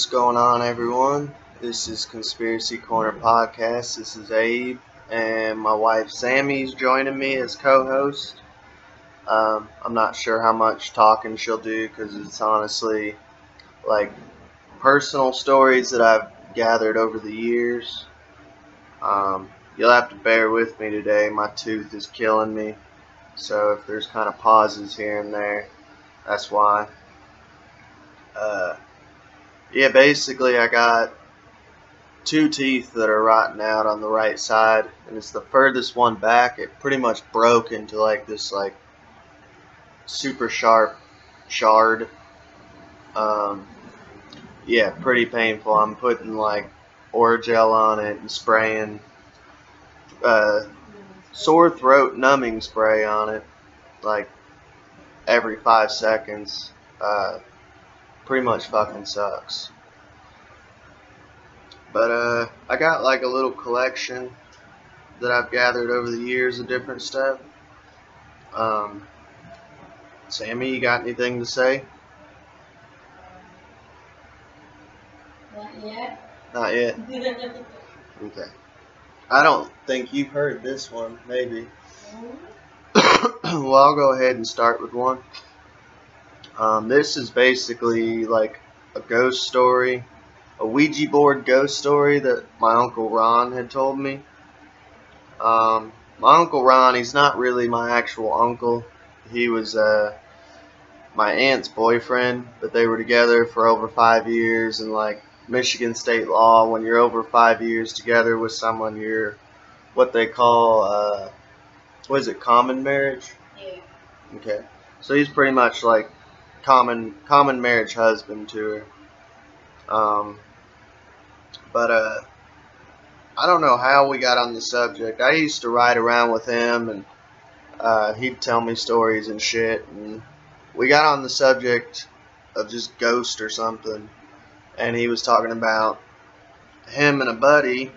going on, everyone? This is Conspiracy Corner Podcast. This is Abe, and my wife Sammy's joining me as co-host. I'm not sure how much talking she'll do because it's honestly like personal stories that I've gathered over the years. You'll have to bear with me today. My tooth is killing me, so if there's kind of pauses here and there, that's why. Basically I got two teeth that are rotting out on the right side, and it's the furthest one back. It pretty much broke into like this super sharp shard. Pretty painful. I'm putting like Oragel on it and spraying sore throat numbing spray on it like every 5 seconds. Pretty much fucking sucks. But I got like a little collection that I've gathered over the years of different stuff. Sammy, you got anything to say? Not yet. Not yet? Okay. I don't think you've heard this one, maybe. Well, I'll go ahead and start with one. This is basically like a ghost story, a Ouija board ghost story that my Uncle Ron had told me. My Uncle Ron, he's not really my actual uncle. He was my aunt's boyfriend, but they were together for over 5 years, and like Michigan state law, when you're over 5 years together with someone, you're what they call, common marriage? Yeah. Okay. So he's pretty much like common marriage husband to her. But I don't know how we got on the subject. I used to ride around with him, and he'd tell me stories and shit, and we got on the subject of just ghost or something, and he was talking about him and a buddy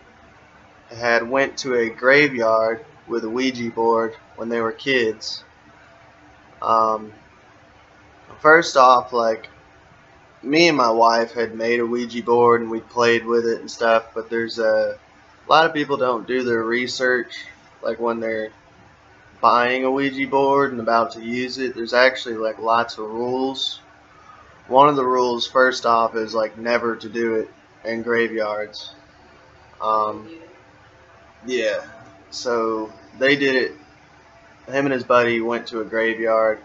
had went to a graveyard with a Ouija board when they were kids. First off, like, me and my wife had made a Ouija board and we played with it and stuff, but there's a lot of people don't do their research, like when they're buying a Ouija board and about to use it. There's actually like lots of rules. One of the rules, first off, is like never to do it in graveyards. So they did it. Him and his buddy went to a graveyard,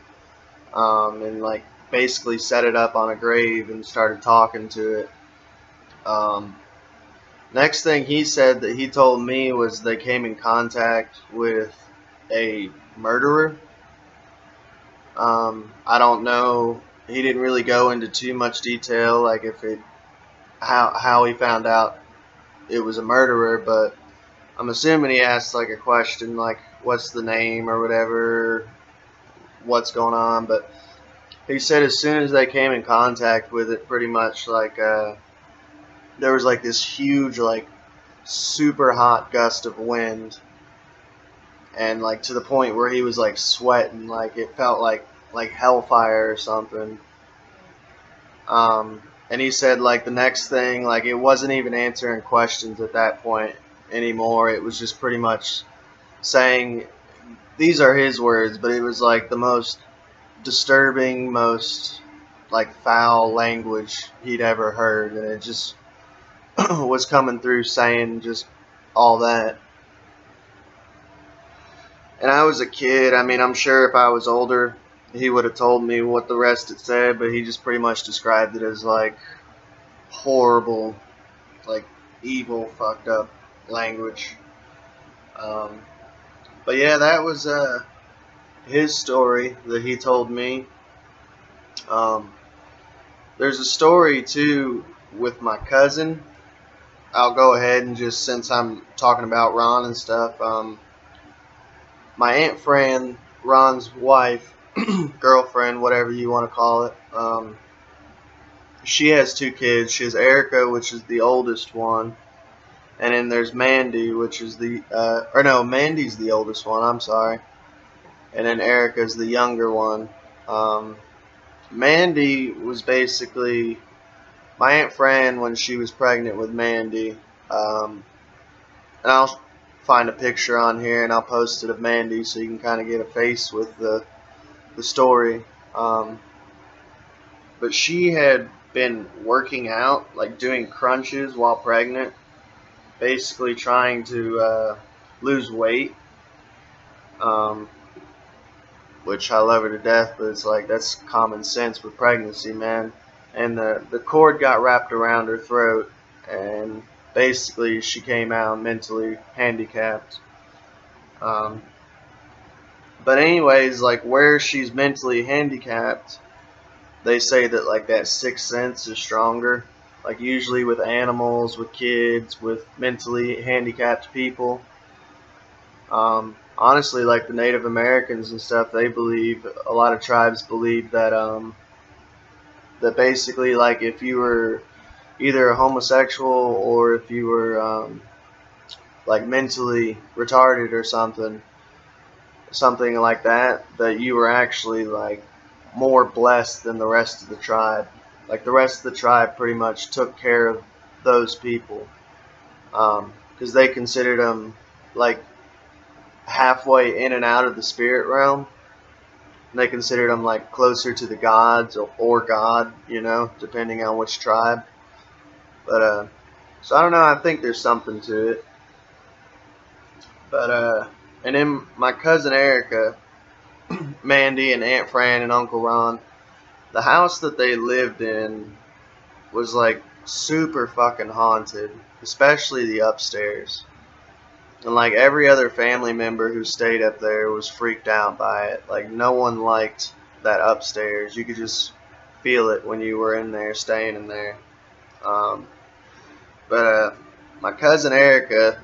and like basically set it up on a grave and started talking to it. Next thing he said that he told me was they came in contact with a murderer. I don't know. He didn't really go into too much detail, like how he found out it was a murderer, but I'm assuming he asked like a question like, what's the name or whatever, what's going on. But he said as soon as they came in contact with it, pretty much like there was like this huge like super hot gust of wind, and like to the point where he was like sweating, like it felt like hellfire or something. And he said like the next thing, like it wasn't even answering questions at that point anymore. It was just pretty much saying, these are his words, but it was like the most disturbing, most like foul language he'd ever heard, and it just was coming through saying just all that. And I was a kid. I mean, I'm sure if I was older he would have told me what the rest it said, but he just pretty much described it as like horrible, like evil, fucked up language. But yeah, that was his story that he told me. There's a story too with my cousin. I'll go ahead and just, since I'm talking about Ron and stuff, my Aunt Fran, Ron's wife, girlfriend, whatever you want to call it, she has 2 kids. She has Erica, which is the oldest one, and then there's Mandy, which is Mandy's the oldest one, I'm sorry. And then Erica's the younger one. Mandy was basically my Aunt Fran, when she was pregnant with Mandy, and I'll find a picture on here and I'll post it of Mandy so you can kind of get a face with the story. But she had been working out, like doing crunches while pregnant, basically trying to lose weight, which I love her to death, but it's like that's common sense with pregnancy, man. And the cord got wrapped around her throat, and basically she came out mentally handicapped. But anyways, like where she's mentally handicapped, they say that like that sixth sense is stronger. Like usually with animals, with kids, with mentally handicapped people. Honestly, like the Native Americans and stuff, they believe, a lot of tribes believe that that basically like if you were either a homosexual or if you were like mentally retarded or something like that, that you were actually like more blessed than the rest of the tribe. Like the rest of the tribe pretty much took care of those people, because they considered them like halfway in and out of the spirit realm. And they considered them like closer to the gods or God, you know, depending on which tribe. But so I don't know. I think there's something to it. But and then my cousin Erica, Mandy, and Aunt Fran and Uncle Ron, the house that they lived in was like super fucking haunted, especially the upstairs. And like every other family member who stayed up there was freaked out by it. Like no one liked that upstairs. You could just feel it when you were in there, staying in there. But my cousin Erica,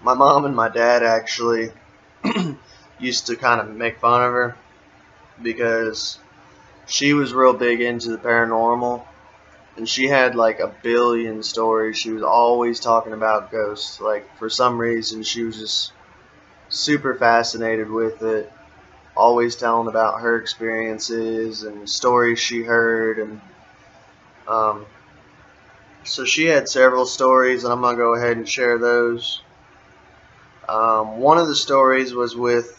my mom and my dad actually used to kind of make fun of her because she was real big into the paranormal, and she had like a billion stories. She was always talking about ghosts. Like for some reason she was just super fascinated with it, always telling about her experiences and stories she heard. And so she had several stories, and I'm gonna go ahead and share those. One of the stories was with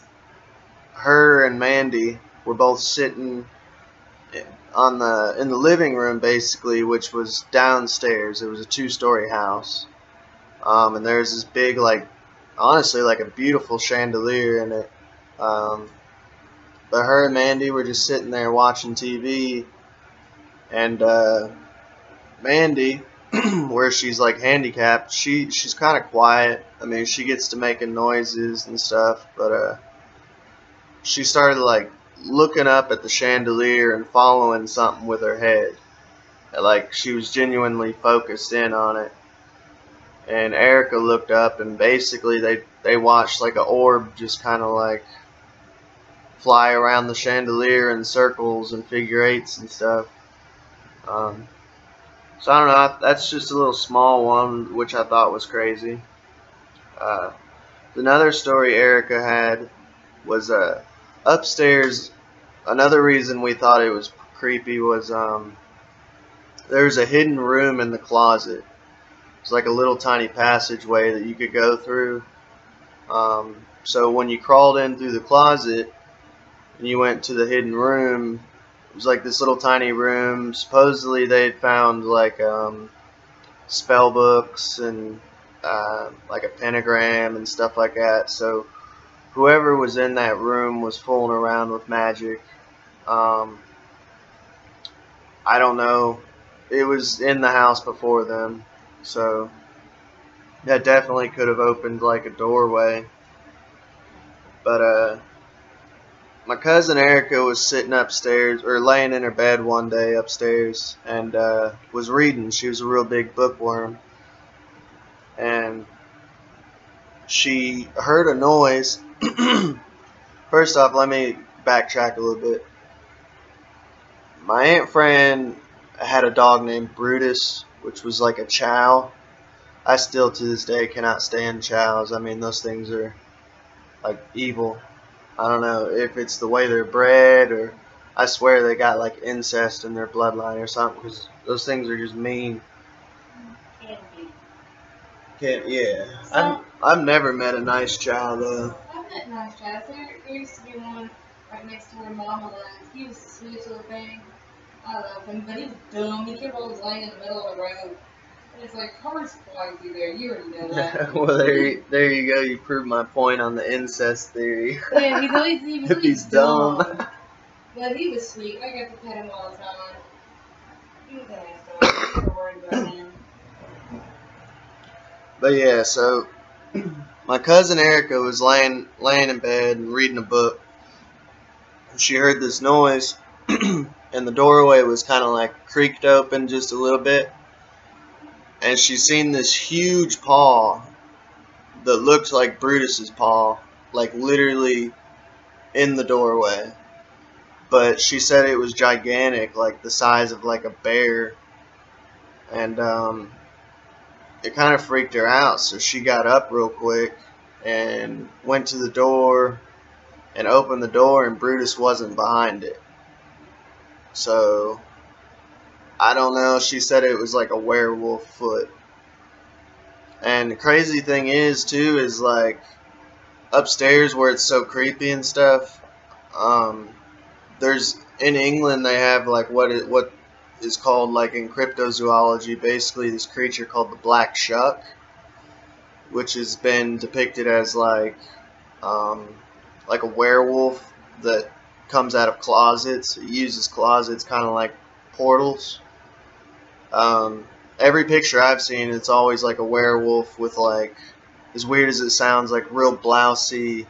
her and Mandy were both sitting in the living room, basically, which was downstairs. It was a 2-story house, and there's this big, like, honestly, like a beautiful chandelier in it. But her and Mandy were just sitting there watching TV, and Mandy, where she's like handicapped, she's kind of quiet. I mean, she gets to making noises and stuff, but she started like looking up at the chandelier and following something with her head. Like she was genuinely focused in on it. And Erica looked up, and basically they watched like an orb just kind of like fly around the chandelier in circles and figure eights and stuff. So I don't know, that's just a little small one, which I thought was crazy. Another story Erica had was upstairs. Another reason we thought it was creepy was there's a hidden room in the closet. It's like a little tiny passageway that you could go through. So when you crawled in through the closet and you went to the hidden room, it was like this little tiny room. Supposedly they'd found like spell books and like a pentagram and stuff like that. So whoever was in that room was fooling around with magic. I don't know. It was in the house before them, so that definitely could have opened like a doorway. But my cousin Erica was sitting upstairs, or laying in her bed one day upstairs, and was reading. She was a real big bookworm, and she heard a noise. First off, let me backtrack a little bit. My Aunt Fran had a dog named Brutus, which was like a chow. I still to this day cannot stand chows. I mean, those things are like evil. I don't know if it's the way they're bred or I swear they got like incest in their bloodline or something, because those things are just mean. Can't be. Can't, yeah. So, I've never met a nice child though. I've met nice guys. There used to be one right next to where Mama lived. He was the sweetest little thing. I love him, but he's dumb. He kept always laying in the middle of the road. And it's like, cars flying through there. You already know that. Well, there you go. You proved my point on the incest theory. Yeah, he was If he's dumb. But he was sweet. I got to pet him all the time. He was a nice dog. I never worried about him. But yeah, so my cousin Erica was laying in bed and reading a book. She heard this noise, and the doorway was kind of like creaked open just a little bit. And she seen this huge paw that looked like Brutus's paw, like literally in the doorway. But she said it was gigantic, like the size of like a bear. And it kind of freaked her out, so she got up real quick and went to the door and opened the door, and Brutus wasn't behind it. So I don't know, she said it was like a werewolf foot. And the crazy thing is too, is like upstairs where it's so creepy and stuff, there's, in England they have like what is called, like in cryptozoology, basically this creature called the black shuck, which has been depicted as like a werewolf that comes out of closets. It uses closets kind of like portals. Every picture I've seen, it's always like a werewolf with, like, as weird as it sounds, like real blousy,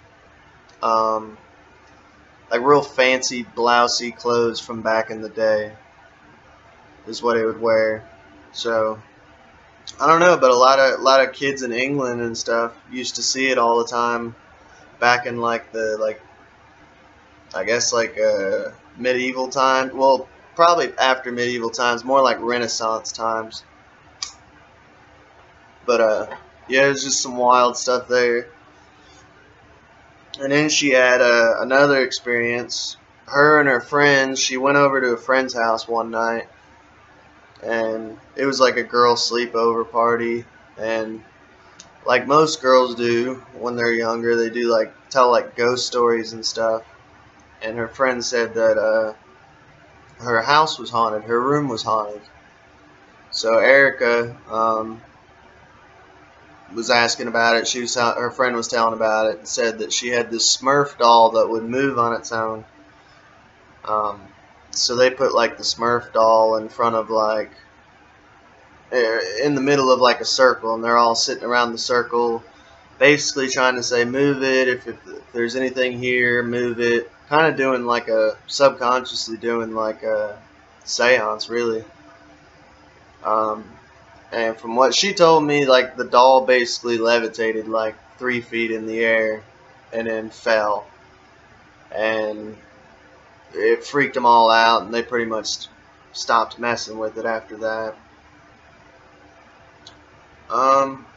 like real fancy blousy clothes from back in the day is what it would wear. So I don't know, but a lot of kids in England and stuff used to see it all the time back in like the I guess like medieval time. Well, probably after medieval times, more like Renaissance times. But yeah, there's just some wild stuff there. And then she had another experience. Her and her friends, she went over to a friend's house one night, and it was like a girl sleepover party. And like most girls do when they're younger, they do like tell like ghost stories and stuff. And her friend said that her house was haunted, her room was haunted. So Erica was asking about it. Her friend was telling about it and said that she had this Smurf doll that would move on its own. So they put like the Smurf doll in front of like in the middle of like a circle, and they're all sitting around the circle, basically trying to say, move it, if there's anything here, move it. Kind of doing like subconsciously doing like a seance, really. And from what she told me, like the doll basically levitated like 3 feet in the air and then fell. And it freaked them all out, and they pretty much stopped messing with it after that.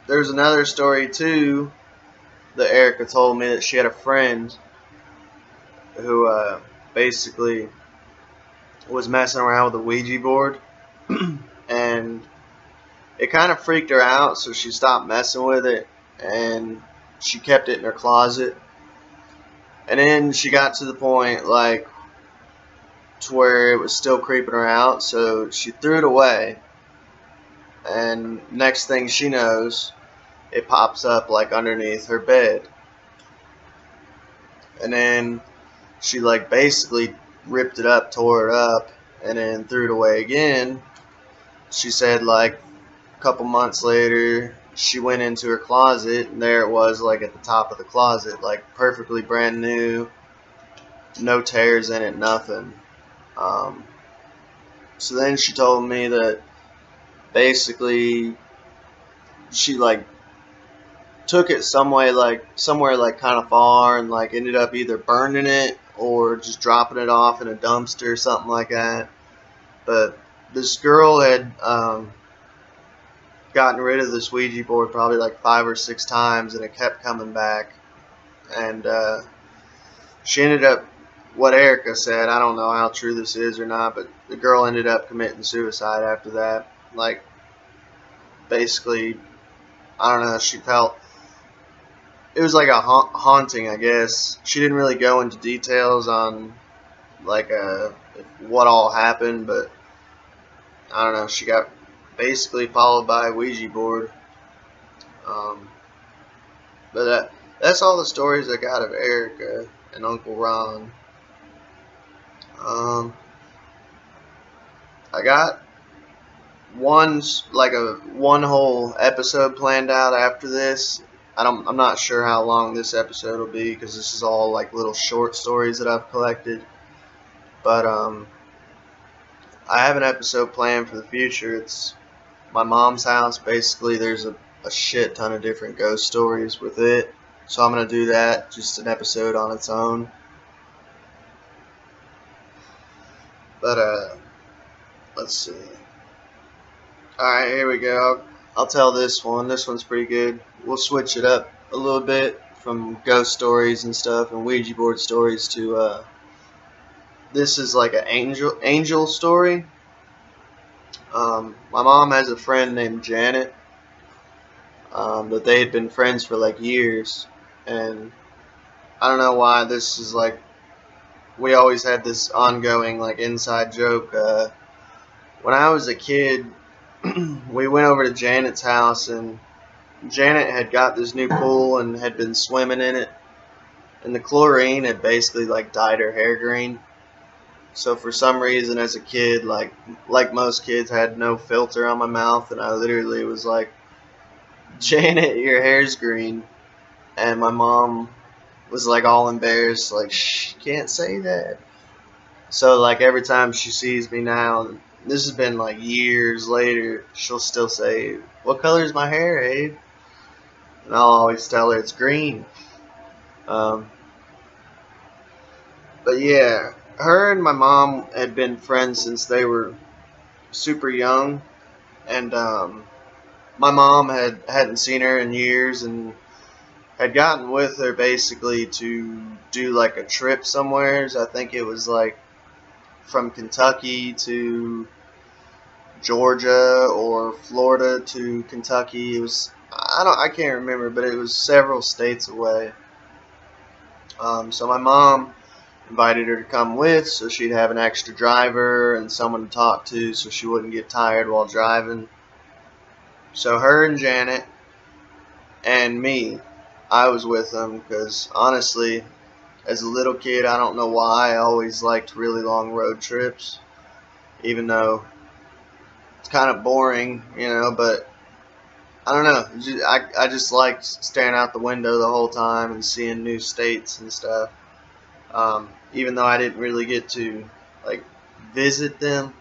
There's another story too that Erica told me, that she had a friend who basically was messing around with a Ouija board and it kind of freaked her out, so she stopped messing with it and she kept it in her closet. And then she got to the point like to where it was still creeping her out, so she threw it away. And next thing she knows, it pops up like underneath her bed. And then she like basically ripped it up, tore it up, and then threw it away again. She said like a couple months later, she went into her closet, and there it was, like at the top of the closet, like perfectly brand new, no tears in it, nothing. So then she told me that basically she like took it somewhere like kind of far, and like ended up either burning it or just dropping it off in a dumpster or something like that. But this girl had gotten rid of this Ouija board probably like 5 or 6 times, and it kept coming back. And she ended up what Erica said, I don't know how true this is or not, but the girl ended up committing suicide after that. Like, basically, I don't know, she felt it was like a haunting, I guess. She didn't really go into details on like what all happened, but I don't know. She got basically followed by a Ouija board. Um, but that's all the stories I got of Erica and Uncle Ron. I got one whole episode planned out after this. I'm not sure how long this episode will be because this is all like little short stories that I've collected. But I have an episode planned for the future. It's my mom's house. Basically, there's a shit ton of different ghost stories with it. So I'm gonna do that, just an episode on its own. But let's see. Alright, here we go. I'll tell this one. This one's pretty good. We'll switch it up a little bit from ghost stories and stuff and Ouija board stories to this is like an angel story. My mom has a friend named Janet, but they had been friends for like years, and I don't know why this is like, we always had this ongoing like inside joke. When I was a kid, we went over to Janet's house, and Janet had got this new pool and had been swimming in it, and the chlorine had basically like dyed her hair green. So for some reason as a kid, like most kids, I had no filter on my mouth, and I literally was like, Janet, your hair's green. And my mom was like all embarrassed, like, shh, can't say that. So like every time she sees me now, this has been like years later, she'll still say, what color is my hair, Abe? And I'll always tell her it's green. But yeah, her and my mom had been friends since they were super young, and my mom hadn't seen her in years and had gotten with her basically to do like a trip somewhere. I think it was like from Kentucky to Georgia or Florida to Kentucky. It was, I can't remember, but it was several states away. So my mom invited her to come with, so she'd have an extra driver and someone to talk to so she wouldn't get tired while driving. So her and Janet and me, I was with them because honestly, as a little kid, I don't know why, I always liked really long road trips, even though it's kind of boring, you know, but I don't know, I just liked staring out the window the whole time and seeing new states and stuff. Even though I didn't really get to like visit them,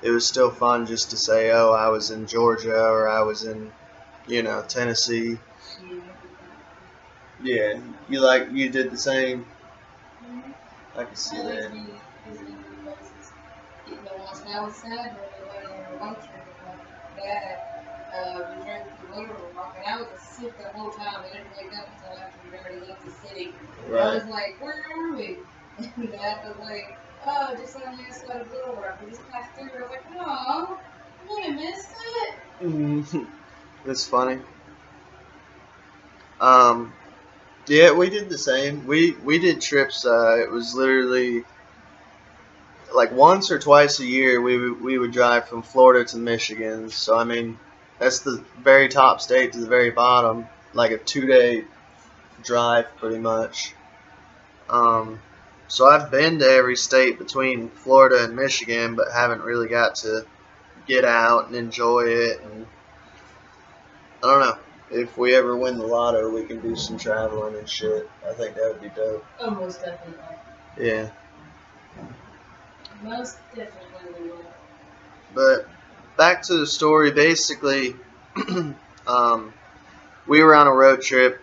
it was still fun just to say, oh, I was in Georgia or I was in, you know, Tennessee. Yeah, you did the same. I can see that. When I was sad, when we went on a road trip with my dad, we drove through Little Rock, and I was asleep the whole time. We didn't wake up until after we already left the city. Right. I was like, where are we? And Dad was like, oh, just on the other side of Little Rock. We just passed through. I was like, oh, I'm gonna miss it. That's funny. Yeah, we did the same. We did trips. It was literally like once or twice a year we would drive from Florida to Michigan. So I mean, that's the very top state to the very bottom, like a 2-day drive pretty much. So I've been to every state between Florida and Michigan, but haven't really got to get out and enjoy it. And I don't know. If we ever win the lotto, we can do some traveling and shit. I think that would be dope. Oh, most definitely. Yeah. Most definitely we will. But back to the story. Basically, we were on a road trip.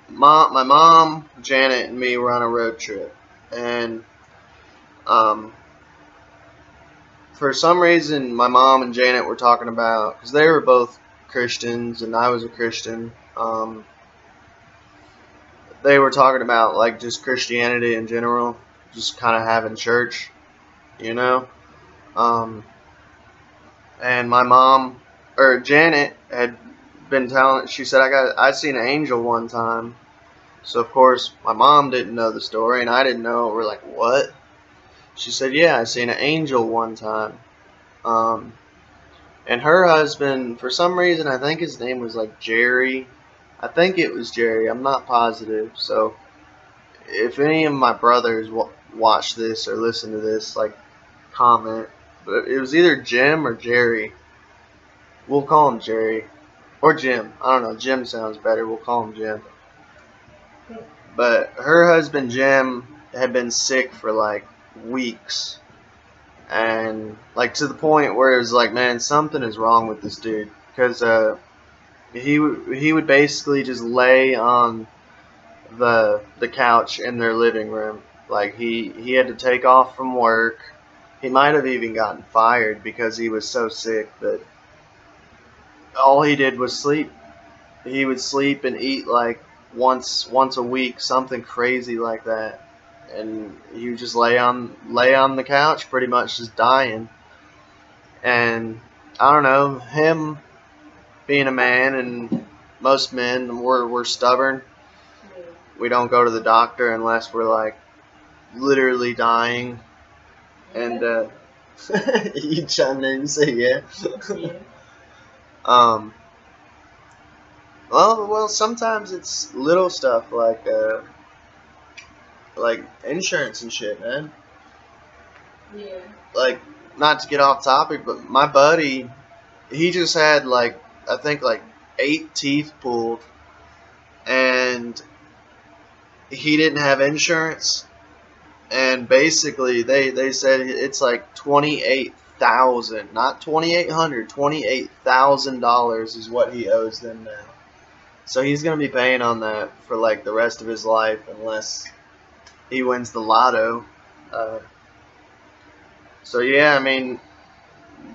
My mom, Janet, and me were on a road trip, and for some reason, my mom and Janet were talking about, because they were both Christians and I was a Christian. They were talking about like just Christianity in general, just kind of having church, you know. And my mom, or Janet, had been telling. She said I seen an angel one time. So of course my mom didn't know the story, and I didn't know. We're like, what? She said, yeah, I seen an angel one time. And her husband, for some reason, I think his name was like Jerry. I think it was Jerry. I'm not positive. So if any of my brothers watch this or listen to this, like, comment. But it was either Jim or Jerry. We'll call him Jerry. Or Jim. I don't know. Jim sounds better. We'll call him Jim. But her husband, Jim, had been sick for like weeks. And like to the point where it was like, man, something is wrong with this dude. Because he would basically just lay on the couch in their living room. Like he had to take off from work. He might have even gotten fired because he was so sick that all he did was sleep. He would sleep and eat like once a week, something crazy like that. And he would just lay on the couch, pretty much just dying. And I don't know, him being a man, and most men we're stubborn. We don't go to the doctor unless we're like literally dying. And you chime in and say yeah. Well, sometimes it's little stuff like insurance and shit, man. Yeah. Like, not to get off topic, but my buddy, he just had like, I think like 8 teeth pulled, and he didn't have insurance. And basically, they said it's like $28,000, not $2,800, $28,000 is what he owes them now. So he's gonna be paying on that for like the rest of his life, unless he wins the lotto. So yeah, I mean,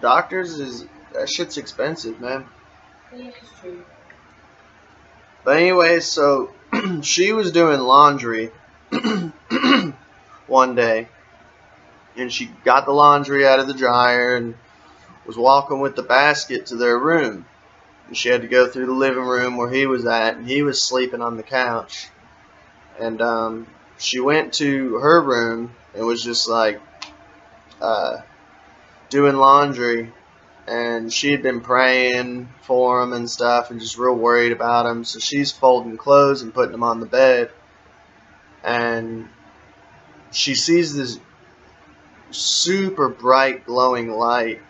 doctors that shit's expensive, man. Yeah, it's true. But anyway, so she was doing laundry one day, and she got the laundry out of the dryer and was walking with the basket to their room. And she had to go through the living room where he was at, and he was sleeping on the couch. And she went to her room and was just like doing laundry, and she had been praying for him and stuff and just real worried about him. So she's folding clothes and putting them on the bed, and she sees this super bright glowing light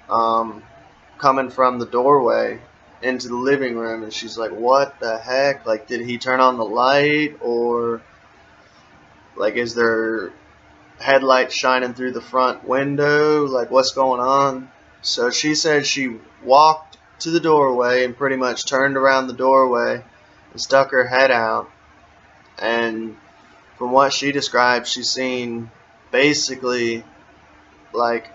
coming from the doorway into the living room, and she's like, what the heck? Like, did he turn on the light, or like, is there headlights shining through the front window? Like, what's going on? So she said she walked to the doorway and pretty much turned around the doorway and stuck her head out, and from what she described, she seen basically like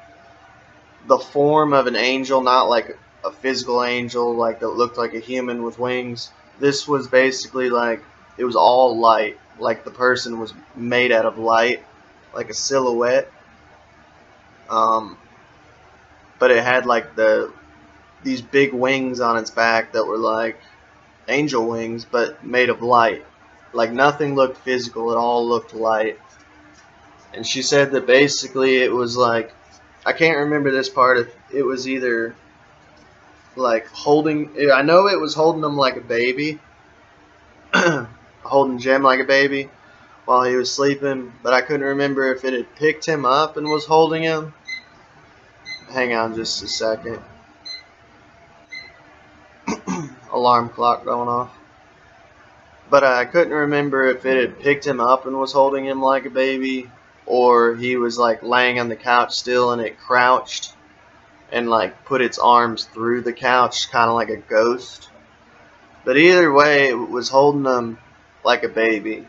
the form of an angel, not like a physical angel like that looked like a human with wings. This was basically like, it was all light, like the person was made out of light, like a silhouette. But it had like these big wings on its back that were like angel wings, but made of light. Like, nothing looked physical, it all looked light. And she said that basically it was like, I can't remember this part, it was either like holding, I know it was holding him like a baby, holding Jim like a baby while he was sleeping, but I couldn't remember if it had picked him up and was holding him. Hang on just a second. Alarm clock going off. But I couldn't remember if it had picked him up and was holding him like a baby, or he was like laying on the couch still and it crouched and like put its arms through the couch, kind of like a ghost. But either way, it was holding him like a baby,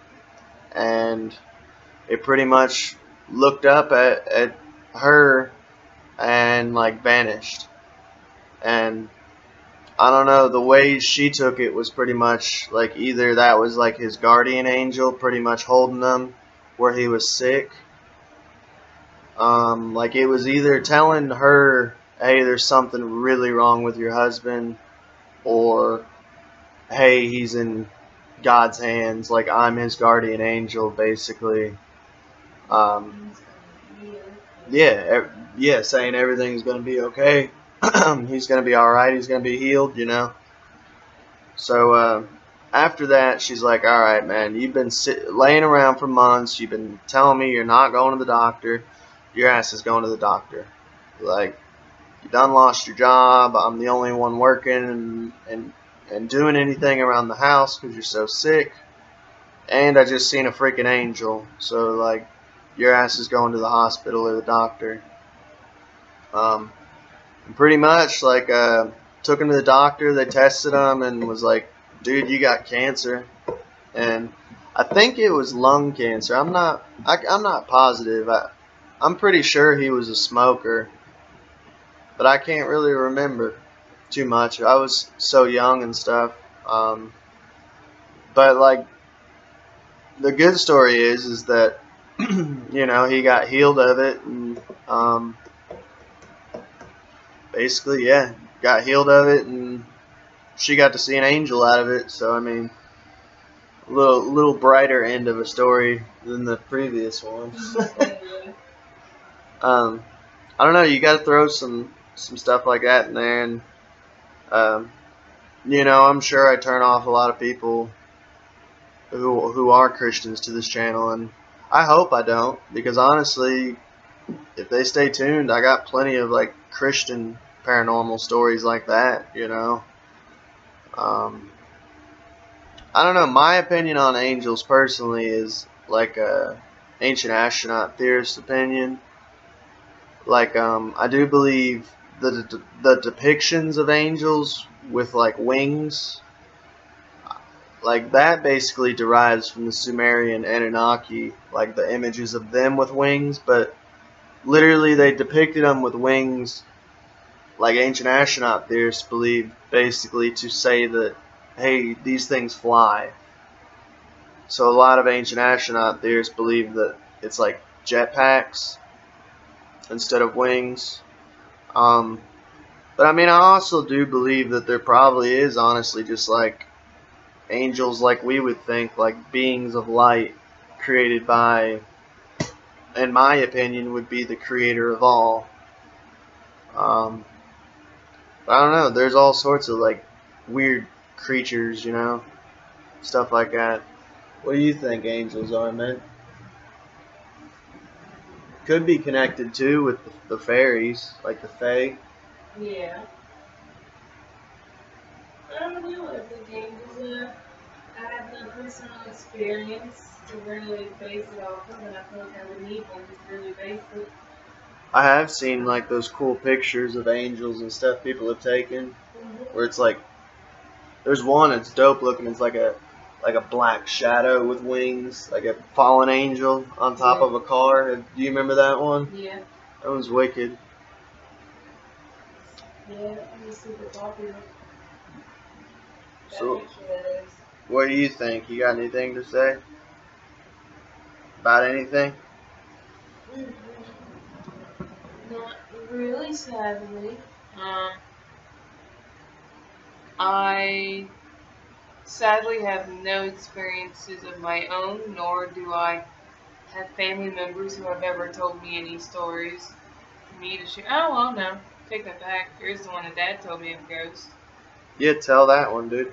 and it pretty much looked up at her and like vanished. And I don't know, the way she took it was pretty much like either that was like his guardian angel pretty much holding them where he was sick. Like it was either telling her, hey, there's something really wrong with your husband, or hey, he's in God's hands, like I'm his guardian angel, basically. Um, yeah, saying everything's gonna be okay. He's gonna be all right. He's gonna be healed, you know. So after that, she's like, all right, man, you've been laying around for months. You've been telling me you're not going to the doctor. Your ass is going to the doctor. Like, you done lost your job. I'm the only one working and doing anything around the house because you're so sick. And I just seen a freaking angel. So, like, your ass is going to the hospital or the doctor. And pretty much, like, took him to the doctor. They tested him and was like, dude, you got cancer. And I think it was lung cancer. I'm not positive. I'm pretty sure he was a smoker, but I can't really remember too much. I was so young and stuff. But like, the good story is that you know, he got healed of it, and basically, yeah, got healed of it, and she got to see an angel out of it. So I mean, a little brighter end of a story than the previous one. I don't know. You got to throw some stuff like that in there, and you know, I'm sure I turn off a lot of people who are Christians to this channel, and I hope I don't, because honestly, if they stay tuned, I got plenty of like Christian paranormal stories like that, you know. I don't know. My opinion on angels personally is like a ancient astronaut theorist opinion. Like, I do believe the depictions of angels with like wings, like that basically derives from the Sumerian Anunnaki, like the images of them with wings, but literally they depicted them with wings, like ancient astronaut theorists believe, basically to say that, hey, these things fly. So a lot of ancient astronaut theorists believe that it's like jetpacks instead of wings. But I mean, I also do believe that there probably is honestly just like angels, like we would think, like beings of light created by, in my opinion, would be the creator of all. But I don't know, there's all sorts of like weird creatures, you know, stuff like that. What do you think angels are, man? Could be connected too with the fairies, like the fae. Yeah. I don't know. I think angels are. I have no personal experience to really base it off of, and I feel like I would need one to really base it. I have seen like those cool pictures of angels and stuff people have taken, where it's like, there's one that's dope looking. It's like a black shadow with wings, like a fallen angel on top of a car. Do you remember that one? Yeah. That one's wicked. Yeah, I'm just super popular. So, what do you think? You got anything to say about anything? Not really, sadly. I sadly have no experiences of my own, nor do I have family members who have ever told me any stories for me to share. Oh, well, no. Take that back. Here's the one that Dad told me of ghosts. Yeah, tell that one, dude.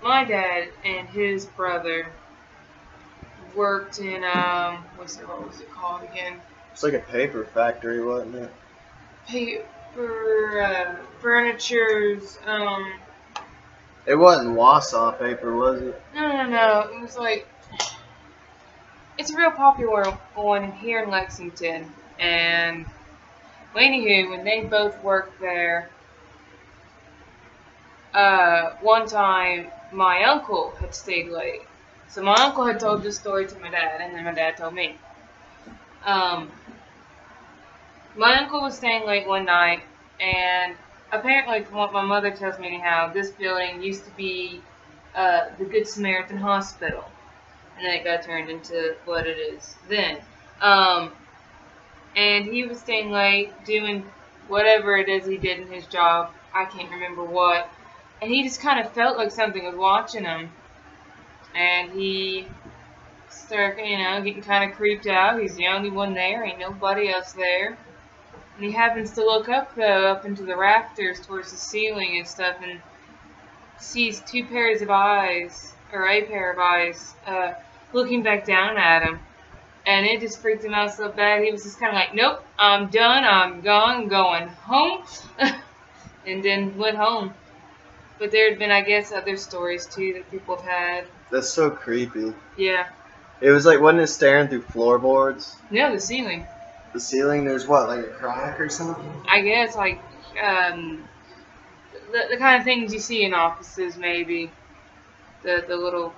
My dad and his brother worked in, what was it called again? It's like a paper factory, wasn't it? Paper, furnitures, It wasn't Wausau paper, was it? No. It was like, it's a real popular one here in Lexington. And, anywho, when they both worked there, one time my uncle had stayed late. So my uncle had told this story to my dad, and then my dad told me. My uncle was staying late one night, and apparently, from what my mother tells me anyhow, this building used to be the Good Samaritan Hospital. and then it got turned into what it is then. And he was staying late doing whatever it is he did in his job. I can't remember what. And he just kind of felt like something was watching him. And he started, getting kind of creeped out. He's the only one there. Ain't nobody else there. And he happens to look up, though, up into the rafters towards the ceiling and stuff, and sees two pairs of eyes, or a pair of eyes, looking back down at him. And it just freaked him out so bad. He was just kind of like, nope, I'm done, I'm gone, I'm going home. And then went home. But there had been, I guess, other stories, too, that people have had. That's so creepy. Yeah. It was like, wasn't it staring through floorboards? No, the ceiling. The ceiling, there's what, like a crack or something? I guess, like, the kind of things you see in offices, maybe. The little,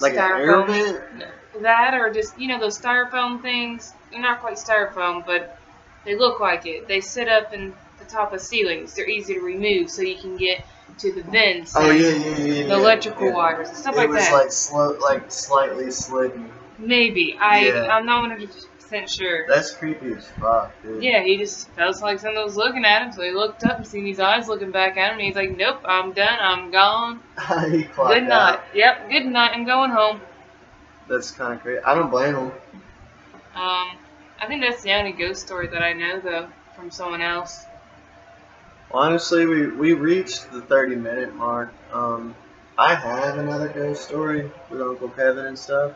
like styrofoam. an air vent? That, or just, those styrofoam things. They're not quite styrofoam, but they look like it. They sit up in the top of ceilings. They're easy to remove, so you can get to the vents. Oh, and yeah. the electrical wires and stuff like that. It was like slightly slidden. Maybe. I'm not 100% sure. That's creepy as fuck, dude. Yeah, he just felt like something was looking at him, so he looked up and seen these eyes looking back at him, and he's like, nope, I'm done, I'm gone. He clocked Good night. out. Yep, good night, I'm going home. That's kind of crazy. I don't blame him. I think that's the only ghost story that I know, though, from someone else. Honestly, we reached the 30-minute mark. I have another ghost story with Uncle Kevin and stuff,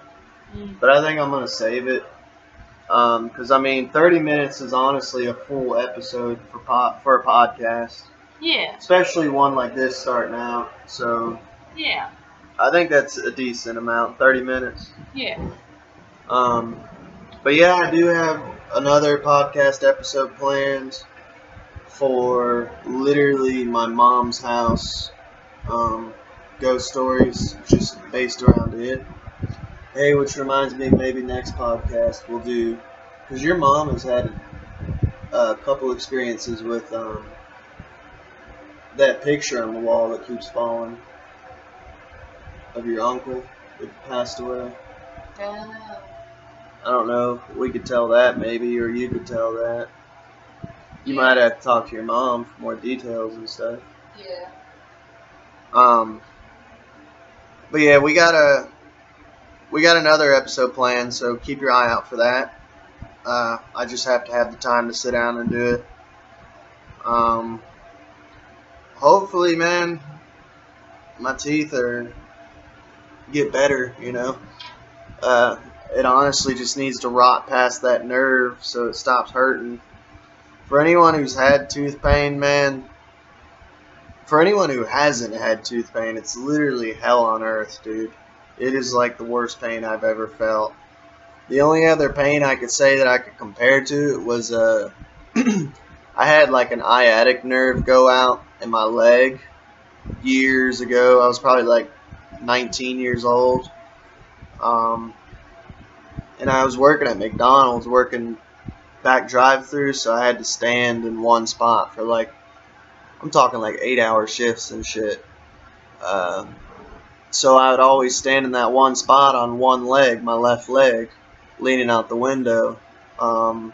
but I think I'm gonna save it. 'Cause I mean, 30 minutes is honestly a full episode for a podcast. Yeah. Especially one like this starting out. So. Yeah. I think that's a decent amount, 30 minutes. Yeah. But yeah, I do have another podcast episode planned for literally my mom's house. Ghost stories, just based around it. Hey, which reminds me, maybe next podcast we'll do, because your mom has had a couple experiences with that picture on the wall that keeps falling. Of your uncle that passed away. Oh. I don't know. We could tell that maybe, or you could tell that. You might have to talk to your mom for more details and stuff. Yeah. But yeah, we got another episode planned, so keep your eye out for that. I just have to have the time to sit down and do it. Hopefully, man, my teeth get better, It honestly just needs to rot past that nerve so it stops hurting. For anyone who's had tooth pain, man, for anyone who hasn't had tooth pain, it's literally hell on earth, dude. It is like the worst pain I've ever felt. The only other pain I could say that I could compare to was I had like an sciatic nerve go out in my leg years ago. I was probably like 19 years old. And I was working at McDonald's, working back drive-through, so I had to stand in one spot for like, I'm talking like 8-hour shifts and shit. So I would always stand in that one spot on one leg, my left leg, leaning out the window. And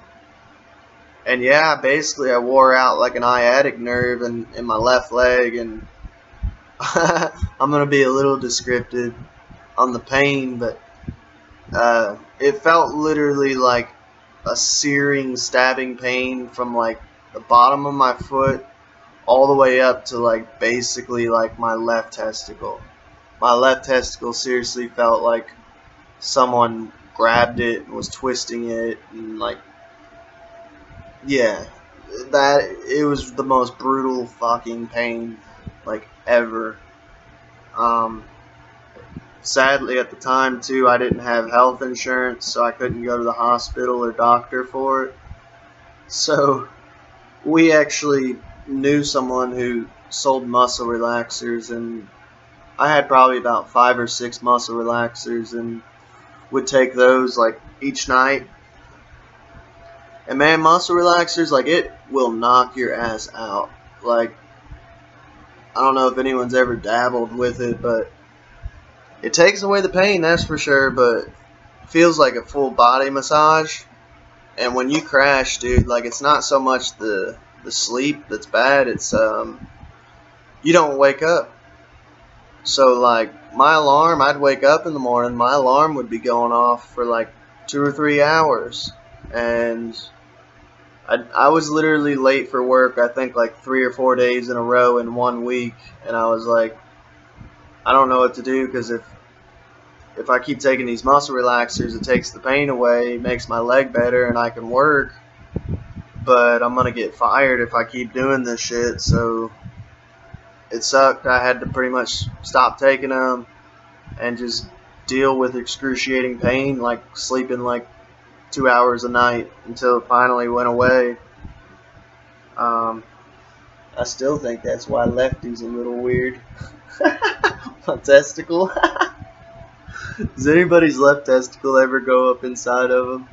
yeah, basically I wore out like an sciatic nerve in my left leg, and I'm going to be a little descriptive on the pain, but it felt literally like a searing, stabbing pain from like the bottom of my foot all the way up to like basically like my left testicle. My left testicle seriously felt like someone grabbed it and was twisting it, and like, yeah, that it was the most brutal fucking pain like ever. Sadly, at the time, too, I didn't have health insurance, so I couldn't go to the hospital or doctor for it. So, we actually knew someone who sold muscle relaxers, and I had probably about 5 or 6 muscle relaxers, and would take those, like, each night. And, man, muscle relaxers, like, it will knock your ass out. Like, I don't know if anyone's ever dabbled with it, but It takes away the pain, that's for sure, but it feels like a full body massage. And when you crash, dude, like, it's not so much the sleep that's bad, it's you don't wake up. So like my alarm, I'd wake up in the morning, my alarm would be going off for like 2 or 3 hours, and I was literally late for work, I think like 3 or 4 days in a row in 1 week, and I was like, I don't know what to do, because if I keep taking these muscle relaxers, it takes the pain away, makes my leg better, and I can work, but I'm gonna get fired if I keep doing this shit. So it sucked. I had to pretty much stop taking them and just deal with excruciating pain, like sleeping like 2 hours a night until it finally went away. I still think that's why Lefty's a little weird. My testicle. Does anybody's left testicle ever go up inside of them?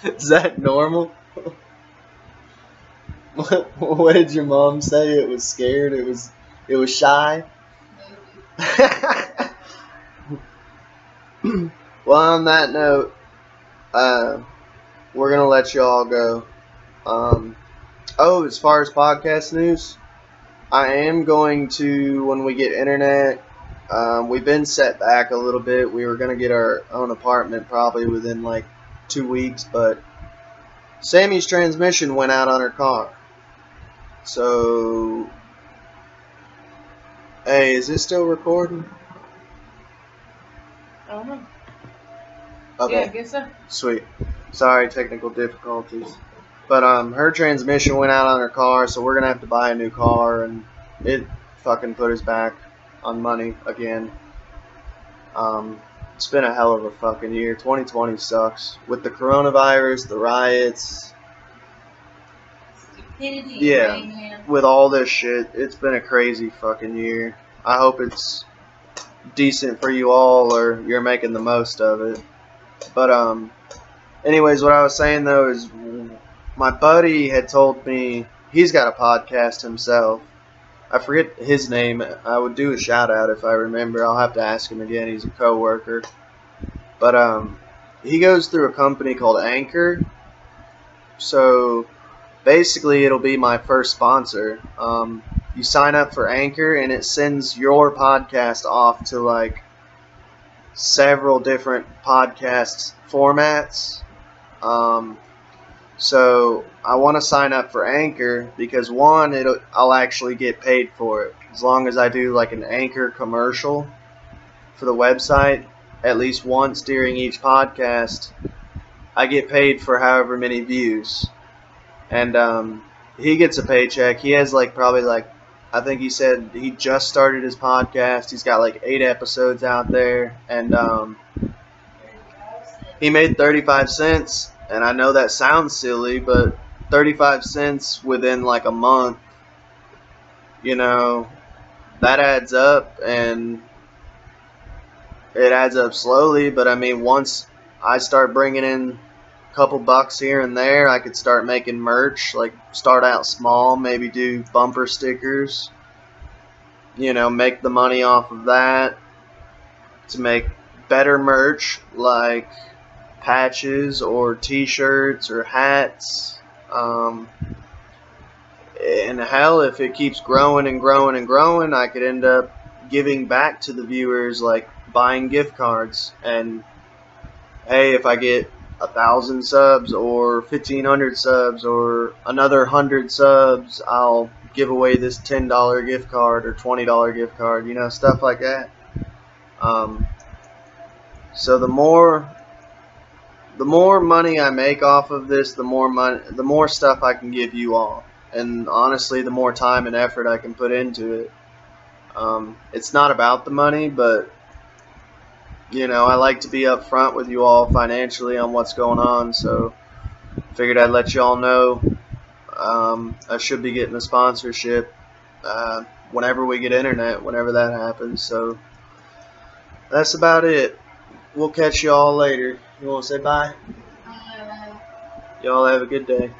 Is that normal? What did your mom say? It was scared? It was shy? Well, on that note, we're gonna let y'all go. Oh, as far as podcast news, I am going to, when we get internet, we've been set back a little bit. We were gonna get our own apartment probably within like 2 weeks, but Sammy's transmission went out on her car. So, hey, is it still recording? I don't know. Okay. Yeah, I guess so. Sweet. Sorry, technical difficulties. But her transmission went out on her car, so we're gonna have to buy a new car, and it fucking put us back on money again. It's been a hell of a fucking year. 2020 sucks. With the coronavirus, the riots, Stupidity. yeah, Man. with all this shit, it's been a crazy fucking year. I hope it's decent for you all, or you're making the most of it. But anyways, what I was saying though is, my buddy had told me he's got a podcast himself. I forget his name. I would do a shout out if I remember. I'll have to ask him again. He's a coworker. But he goes through a company called Anchor. So basically it'll be my first sponsor. You sign up for Anchor and it sends your podcast off to like several different podcast formats. So I want to sign up for Anchor because one, I'll actually get paid for it. As long as I do like an Anchor commercial for the website at least once during each podcast, I get paid for however many views. And he gets a paycheck. He has like probably like, I think he said he just started his podcast. He's got like 8 episodes out there, and he made 35 cents. And I know that sounds silly, but 35 cents within like a month, you know, that adds up, and it adds up slowly. But I mean, once I start bringing in a couple bucks here and there, I could start making merch, like start out small, maybe do bumper stickers, you know, make the money off of that to make better merch like patches or t-shirts or hats. And hell, if it keeps growing and growing and growing, I could end up giving back to the viewers, like buying gift cards. And hey, if I get 1,000 subs or 1,500 subs or another 100 subs, I'll give away this $10 gift card or $20 gift card, you know, stuff like that. So the more money I make off of this, the more stuff I can give you all, and honestly, the more time and effort I can put into it. It's not about the money, but you know, I like to be upfront with you all financially on what's going on, so figured I'd let you all know. I should be getting a sponsorship whenever we get internet, whenever that happens. So that's about it. We'll catch you all later. You want to say bye? Y'all have a good day.